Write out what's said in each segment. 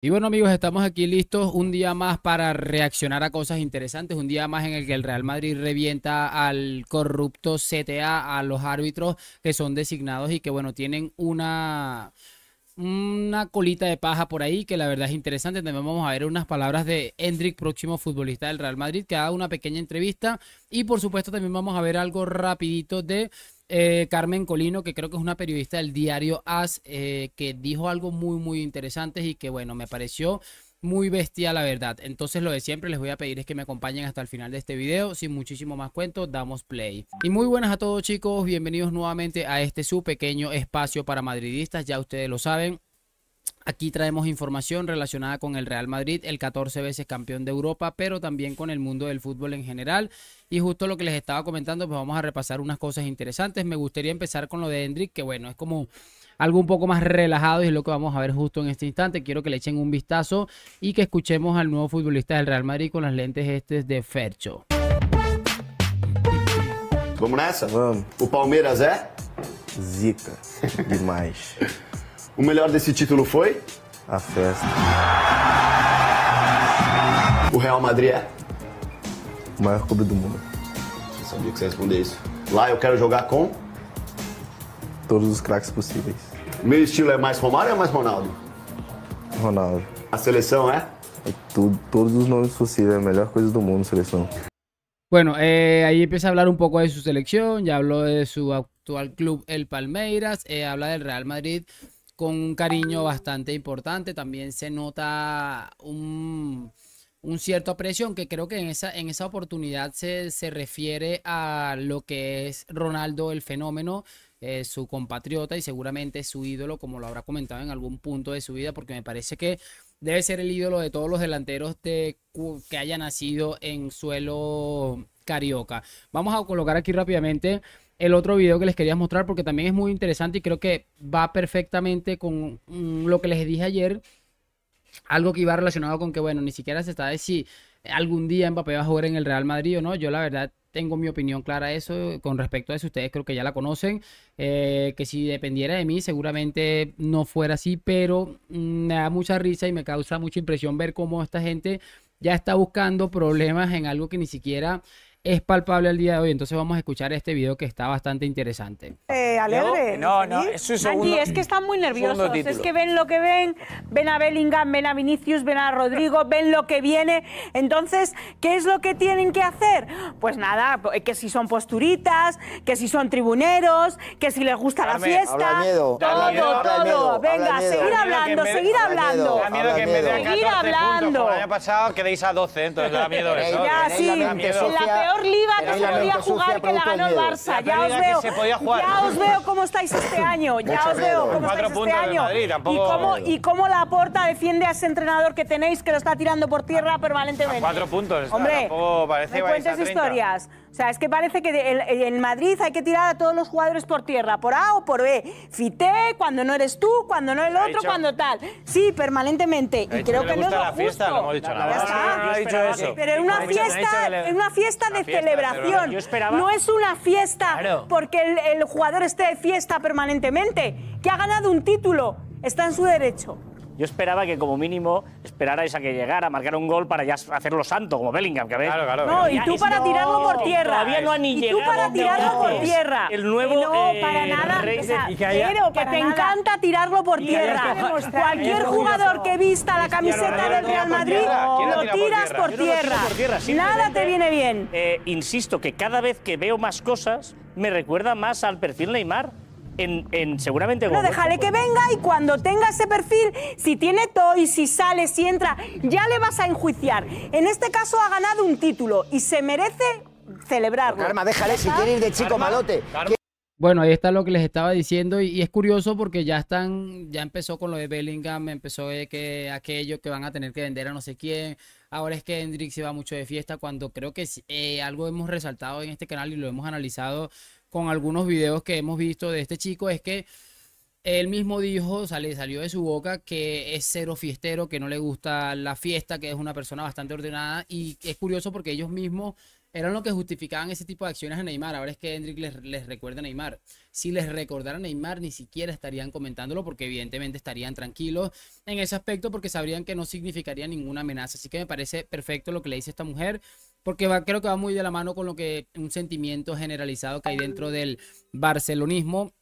Y bueno amigos, estamos aquí listos un día más para reaccionar a cosas interesantes, un día más en el que el Real Madrid revienta al corrupto CTA, a los árbitros que son designados y que bueno, tienen una colita de paja por ahí que la verdad es interesante. También vamos a ver unas palabras de Endrick, próximo futbolista del Real Madrid, que ha dado una pequeña entrevista. Y por supuesto también vamos a ver algo rapidito de Carmen Colino, que creo que es una periodista del diario AS, que dijo algo muy interesante y que bueno, me pareció muy bestia la verdad. Entonces lo de siempre, les voy a pedir es que me acompañen hasta el final de este video. Sin muchísimo más cuento, damos play. Y muy buenas a todos chicos, bienvenidos nuevamente a este su pequeño espacio para madridistas. Ya ustedes lo saben, aquí traemos información relacionada con el Real Madrid, el 14 veces campeón de Europa, pero también con el mundo del fútbol en general. Y justo lo que les estaba comentando, pues vamos a repasar unas cosas interesantes. Me gustaría empezar con lo de Endrick, que bueno, es como algo un poco más relajado y es lo que vamos a ver justo en este instante. Quiero que le echen un vistazo y que escuchemos al nuevo futbolista del Real Madrid con las lentes de Fercho. Vamos nessa? Vamos. O Palmeiras é? Zica. Demais. O melhor desse título foi? A festa. O Real Madrid é? O maior clube do mundo. Eu sabia que você ia responder isso. Lá eu quero jogar com? Todos os craques possíveis. Meu estilo é mais Romário ou mais Ronaldo? Ronaldo. A seleção é? É tudo, todos os nomes possíveis. A melhor coisa do mundo, seleção. Bueno, ahí empieza a hablar un poco de su selección, ya habló de su actual club, el Palmeiras, habla del Real Madrid con un cariño bastante importante. También se nota un cierto aprecio, aunque creo que en esa oportunidad se refiere a lo que es Ronaldo el fenómeno, su compatriota y seguramente su ídolo, como lo habrá comentado en algún punto de su vida, porque me parece que debe ser el ídolo de todos los delanteros que haya nacido en suelo carioca. Vamos a colocar aquí rápidamente el otro video que les quería mostrar porque también es muy interesante y creo que va perfectamente con lo que les dije ayer. Algo que iba relacionado con que, bueno, ni siquiera se sabe si algún día Mbappé va a jugar en el Real Madrid o no. Yo la verdad tengo mi opinión clara de eso. Con respecto a eso, ustedes creo que ya la conocen. Que si dependiera de mí, seguramente no fuera así, pero me da mucha risa y me causa mucha impresión ver cómo esta gente ya está buscando problemas en algo que ni siquiera es palpable al día de hoy. Entonces vamos a escuchar este video que está bastante interesante. Alegre. No, es su segundo. Angie, es que están muy nerviosos. título. Es que ven lo que ven a Bellingham, ven a Vinicius, ven a Rodrigo, ven lo que viene. Entonces, ¿qué es lo que tienen que hacer? Pues nada, que si son posturitas, que si son tribuneros, que si les gusta la fiesta. habla miedo, todo, habla miedo, todo. habla miedo, Venga, habla miedo. seguir hablando, seguir hablando. Da miedo que en vez de Seguir 14 hablando. puntos como el año pasado quedéis a 12, entonces da miedo eso. Ya, Tenéis sí, la en mente la sucia, peor liga que tenéis se la podía mente sucia, jugar, que la producto ganó el del miedo. Barça. La Ya peor os liga que veo. se podía jugar. Ya os veo cómo estáis este año. Ya Mucho os veo miedo. cómo 4 estáis este puntos del año. Madrid, tampoco- Y cómo Laporta defiende a ese entrenador que tenéis, que lo está tirando por tierra permanentemente. 4 puntos. está, Hombre, tampoco parece me que vais a cuentes 30. historias. O sea, es que parece que en Madrid hay que tirar a todos los jugadores por tierra, por A o por B. Fité, cuando no eres tú, cuando no el otro, dicho- cuando tal. Sí, permanentemente. Ha Y dicho creo que que le no es gusta lo la fiesta, justo. no hemos dicho Ya nada. está. No ha dicho eso. Pero en una Ha dicho fiesta, que le- en una fiesta de fiesta, celebración. yo esperaba- No es una fiesta Claro. porque el jugador esté de fiesta permanentemente. Que ha ganado un título. Está en su derecho. Yo esperaba que como mínimo esperarais a que llegara, a marcar un gol para ya hacerlo santo, como Bellingham, que Claro, claro. No, y Ya tú es- para no, tirarlo por tierra. todavía no ha ni Y tú llegado, para tirarlo no, por es tierra. el nuevo, Que no, para nada. rey O sea, de- y que haya- pero que te encanta tirarlo por Y que haya tierra. que demostrar- Cualquier haya que jugador que vista la camiseta Ronaldo del no tira Real por Madrid, tierra. ¿Quién lo lo tira por tiras tierra? por Yo no lo tiro tierra. por tierra, Nada simplemente, te viene bien. Insisto que cada vez que veo más cosas me recuerda más al perfil Neymar. Seguramente No, como déjale que venga y cuando tenga ese perfil, si tiene toy, si sale, si entra, ya le vas a enjuiciar. En este caso ha ganado un título y se merece celebrarlo. Karma, déjale si quiere ir de chico malote. Bueno, ahí está lo que les estaba diciendo y es curioso porque ya empezó con lo de Bellingham, empezó de que aquello que van a tener que vender a no sé quién. Ahora es que Endrick se va mucho de fiesta cuando creo que algo hemos resaltado en este canal y lo hemos analizado con algunos videos que hemos visto de este chico, es que él mismo dijo, o sea, le salió de su boca que es cero fiestero, que no le gusta la fiesta, que es una persona bastante ordenada y es curioso porque ellos mismos eran lo que justificaban ese tipo de acciones a Neymar. Ahora es que Hendrik les recuerda a Neymar. Si les recordara a Neymar, ni siquiera estarían comentándolo porque evidentemente estarían tranquilos en ese aspecto porque sabrían que no significaría ninguna amenaza. Así que me parece perfecto lo que le dice esta mujer porque creo que va muy de la mano con lo que un sentimiento generalizado que hay dentro del barcelonismo.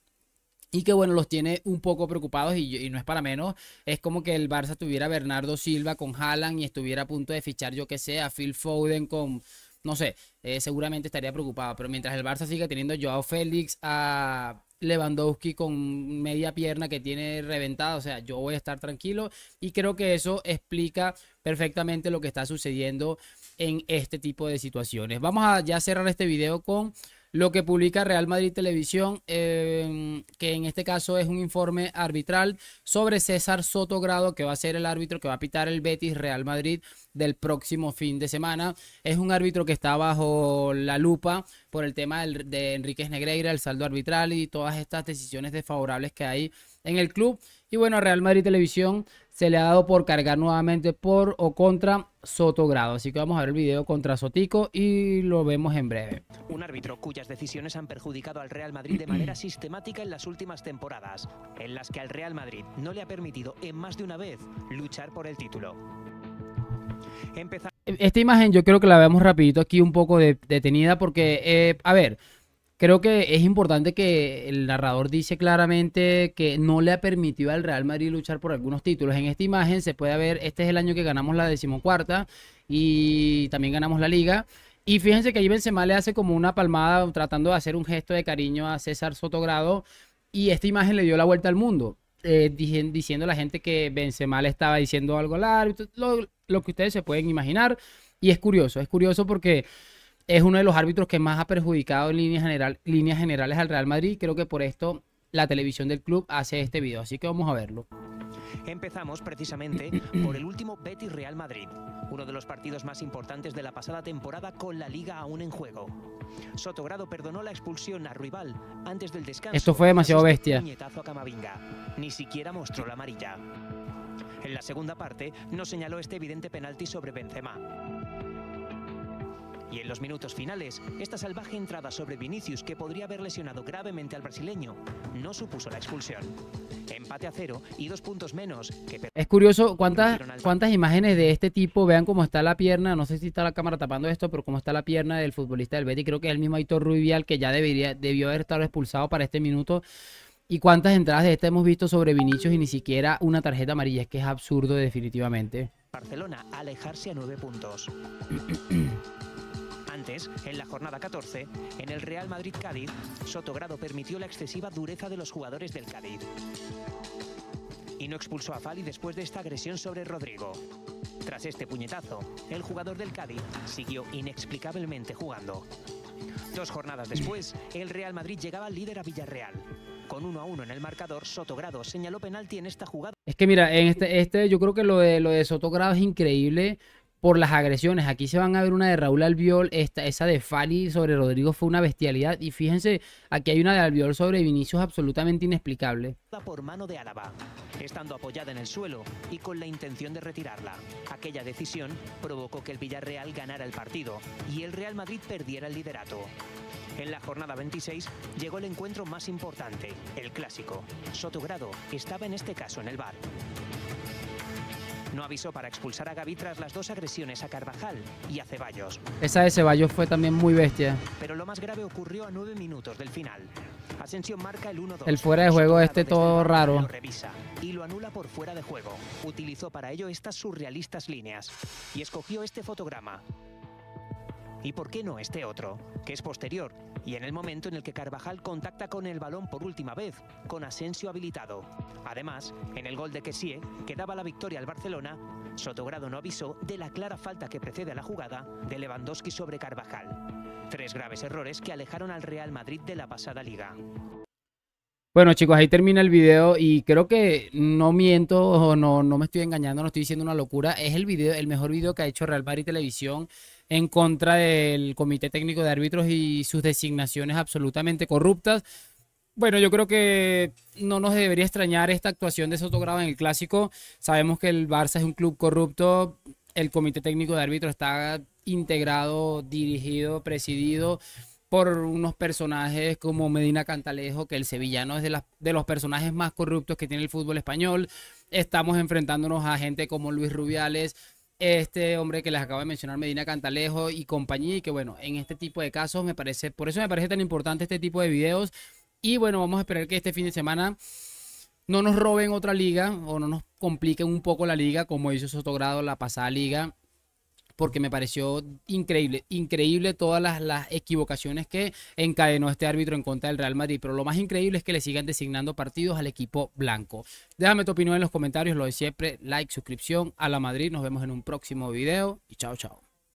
Y que bueno, los tiene un poco preocupados y no es para menos. Es como que el Barça tuviera a Bernardo Silva con Haaland y estuviera a punto de fichar, yo que sé, a Phil Foden con, no sé, seguramente estaría preocupado. Pero mientras el Barça siga teniendo a Joao Félix, a Lewandowski con media pierna que tiene reventada, o sea, yo voy a estar tranquilo. Y creo que eso explica perfectamente lo que está sucediendo en este tipo de situaciones. Vamos a ya cerrar este video con lo que publica Real Madrid Televisión, que en este caso es un informe arbitral sobre César Sotogrado, que va a ser el árbitro que va a pitar el Betis Real Madrid del próximo fin de semana. Es un árbitro que está bajo la lupa por el tema de Enríquez Negreira, el saldo arbitral y todas estas decisiones desfavorables que hay en el club. Y bueno, a Real Madrid Televisión se le ha dado por cargar nuevamente por o contra Sotogrado. Así que vamos a ver el video contra Sotico y lo vemos en breve. Un árbitro cuyas decisiones han perjudicado al Real Madrid de manera sistemática en las últimas temporadas, en las que al Real Madrid no le ha permitido en más de una vez luchar por el título. Esta imagen yo creo que la vemos rapidito aquí un poco detenida porque, a ver, creo que es importante que el narrador dice claramente que no le ha permitido al Real Madrid luchar por algunos títulos. En esta imagen se puede ver, este es el año que ganamos la 14ª y también ganamos la Liga. Y fíjense que ahí Benzema le hace como una palmada tratando de hacer un gesto de cariño a César Sotogrado y esta imagen le dio la vuelta al mundo. Diciendo a la gente que Benzema le estaba diciendo algo al árbitro, lo que ustedes se pueden imaginar. Y es curioso porque es uno de los árbitros que más ha perjudicado en líneas generales al Real Madrid. Creo que por esto la televisión del club hace este video, así que vamos a verlo. Empezamos precisamente por el último Betis Real Madrid, uno de los partidos más importantes de la pasada temporada con la Liga aún en juego. Sotogrado perdonó la expulsión a Ruibal antes del descanso. Esto fue demasiado bestia. Puñetazo a Camavinga. Ni siquiera mostró la amarilla. En la segunda parte no señaló este evidente penalti sobre Benzema. Y en los minutos finales, esta salvaje entrada sobre Vinicius, que podría haber lesionado gravemente al brasileño, no supuso la expulsión. Empate a 0 y 2 puntos menos. Es curioso cuántas imágenes de este tipo, vean cómo está la pierna, no sé si está la cámara tapando esto, pero cómo está la pierna del futbolista del Betis, creo que es el mismo Aitor Rubial que ya debió haber estado expulsado para este minuto. Y cuántas entradas de esta hemos visto sobre Vinicius y ni siquiera una tarjeta amarilla, es que es absurdo definitivamente. Barcelona a alejarse a 9 puntos. Antes, en la jornada 14, en el Real Madrid-Cádiz, Sotogrado permitió la excesiva dureza de los jugadores del Cádiz. Y no expulsó a Fali después de esta agresión sobre Rodrigo. Tras este puñetazo, el jugador del Cádiz siguió inexplicablemente jugando. 2 jornadas después, el Real Madrid llegaba al líder a Villarreal. Con 1-1 en el marcador, Sotogrado señaló penalti en esta jugada. Es que mira, en yo creo que lo de Sotogrado es increíble por las agresiones. Aquí se van a ver una de Raúl Albiol, esa de Fali sobre Rodrigo fue una bestialidad. Y fíjense, aquí hay una de Albiol sobre Vinicius absolutamente inexplicable. Por mano de Álava, estando apoyada en el suelo y con la intención de retirarla. Aquella decisión provocó que el Villarreal ganara el partido y el Real Madrid perdiera el liderato. En la jornada 26 llegó el encuentro más importante, el clásico. Sotogrado estaba en este caso en el VAR. No avisó para expulsar a Gavi tras las 2 agresiones a Carvajal y a Ceballos. Esa de Ceballos fue también muy bestia. Pero lo más grave ocurrió a 9 minutos del final. Asensio marca el 1-2. El fuera de juego todo raro. Lo revisa y lo anula por fuera de juego. Utilizó para ello estas surrealistas líneas y escogió este fotograma. ¿Y por qué no este otro, que es posterior, y en el momento en el que Carvajal contacta con el balón por última vez, con Asensio habilitado? Además, en el gol de Kessie, que daba la victoria al Barcelona, Sotogrado no avisó de la clara falta que precede a la jugada de Lewandowski sobre Carvajal. 3 graves errores que alejaron al Real Madrid de la pasada Liga. Bueno, chicos, ahí termina el video y creo que no miento o no me estoy engañando, no estoy diciendo una locura. Es el mejor video que ha hecho Real Madrid Televisión en contra del Comité Técnico de Árbitros y sus designaciones absolutamente corruptas. Bueno, yo creo que no nos debería extrañar esta actuación de Sotogrado en el Clásico. Sabemos que el Barça es un club corrupto, el Comité Técnico de Árbitros está integrado, dirigido, presidido por unos personajes como Medina Cantalejo, que el sevillano es de los personajes más corruptos que tiene el fútbol español. Estamos enfrentándonos a gente como Luis Rubiales, este hombre que les acabo de mencionar, Medina Cantalejo y compañía, y que bueno, en este tipo de casos por eso me parece tan importante este tipo de videos. Y bueno, vamos a esperar que este fin de semana no nos roben otra liga o no nos compliquen un poco la liga como hizo Sotogrado la pasada liga, porque me pareció increíble todas las equivocaciones que encadenó este árbitro en contra del Real Madrid. Pero lo más increíble es que le sigan designando partidos al equipo blanco. Déjame tu opinión en los comentarios, lo de siempre, like, suscripción a la Madrid. Nos vemos en un próximo video y chao, chao.